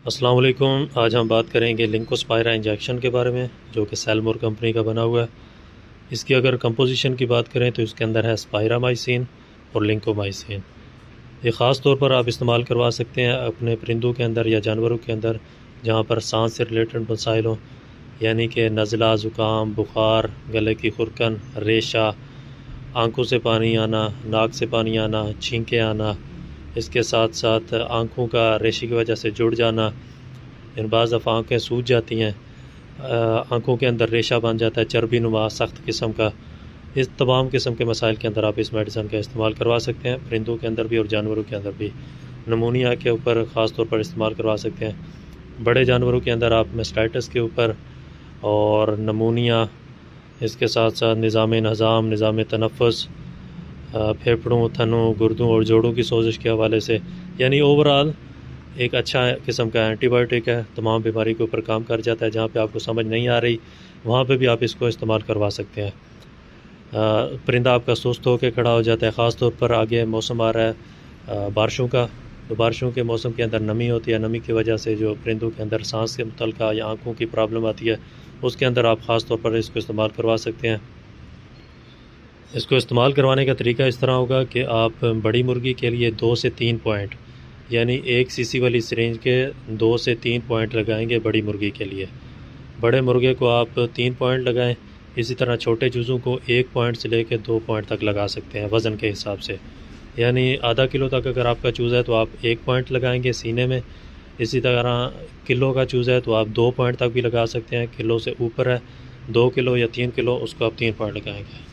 السلام علیکم۔ آج ہم بات کریں گے لنکوسپائرا انجیکشن کے بارے میں، جو کہ سیلمور کمپنی کا بنا ہوا ہے۔ اس کی اگر کمپوزیشن کی بات کریں تو اس کے اندر ہے اسپائرامائسین اور لنکومائسین۔ یہ خاص طور پر آپ استعمال کروا سکتے ہیں اپنے پرندوں کے اندر یا جانوروں کے اندر جہاں پر سانس سے ریلیٹڈ مسائل ہوں، یعنی کہ نزلہ، زکام، بخار، گلے کی خرکن، ریشہ، آنکھوں سے پانی آنا، ناک سے پانی آنا، چھینکیں آنا، اس کے ساتھ ساتھ آنکھوں کا ریشے کی وجہ سے جڑ جانا، بعض دفعہ آنکھیں سوج جاتی ہیں، آنکھوں کے اندر ریشہ بن جاتا ہے چربی نما سخت قسم کا۔ اس تمام قسم کے مسائل کے اندر آپ اس میڈیسن کا استعمال کروا سکتے ہیں، پرندوں کے اندر بھی اور جانوروں کے اندر بھی۔ نمونیا کے اوپر خاص طور پر استعمال کروا سکتے ہیں، بڑے جانوروں کے اندر آپ میسٹائٹس کے اوپر اور نمونیا، اس کے ساتھ ساتھ نظام نظام، نظام تنفس، پھیپھڑوں، تھنوں، گردوں اور جوڑوں کی سوزش کے حوالے سے، یعنی اوورآل ایک اچھا قسم کا اینٹی بائیوٹک ہے، تمام بیماری کے اوپر کام کر جاتا ہے۔ جہاں پہ آپ کو سمجھ نہیں آ رہی وہاں پہ بھی آپ اس کو استعمال کروا سکتے ہیں۔ پرندہ آپ کا سست ہو کے کھڑا ہو جاتا ہے، خاص طور پر آگے موسم آ رہا ہے بارشوں کا، تو بارشوں کے موسم کے اندر نمی ہوتی ہے، نمی کی وجہ سے جو پرندوں کے اندر سانس کے متعلقہ یا آنکھوں کی پرابلم آتی ہے، اس کے اندر آپ خاص طور پر اس کو استعمال کروا سکتے ہیں۔ اس کو استعمال کروانے کا طریقہ اس طرح ہوگا کہ آپ بڑی مرغی کے لیے 2 سے 3 پوائنٹ، یعنی 1 cc والی سرنج کے 2 سے 3 پوائنٹ لگائیں گے بڑی مرغی کے لیے۔ بڑے مرغے کو آپ 3 پوائنٹ لگائیں، اسی طرح چھوٹے چوزوں کو 1 پوائنٹ سے لے کے 2 پوائنٹ تک لگا سکتے ہیں وزن کے حساب سے، یعنی آدھا کلو تک اگر آپ کا چوز ہے تو آپ 1 پوائنٹ لگائیں گے سینے میں، اسی طرح کلو کا چوز ہے تو آپ 2 پوائنٹ تک بھی لگا سکتے ہیں، کلو سے اوپر ہے 2 کلو یا 3 کلو اس کو آپ 3 پوائنٹ لگائیں گے۔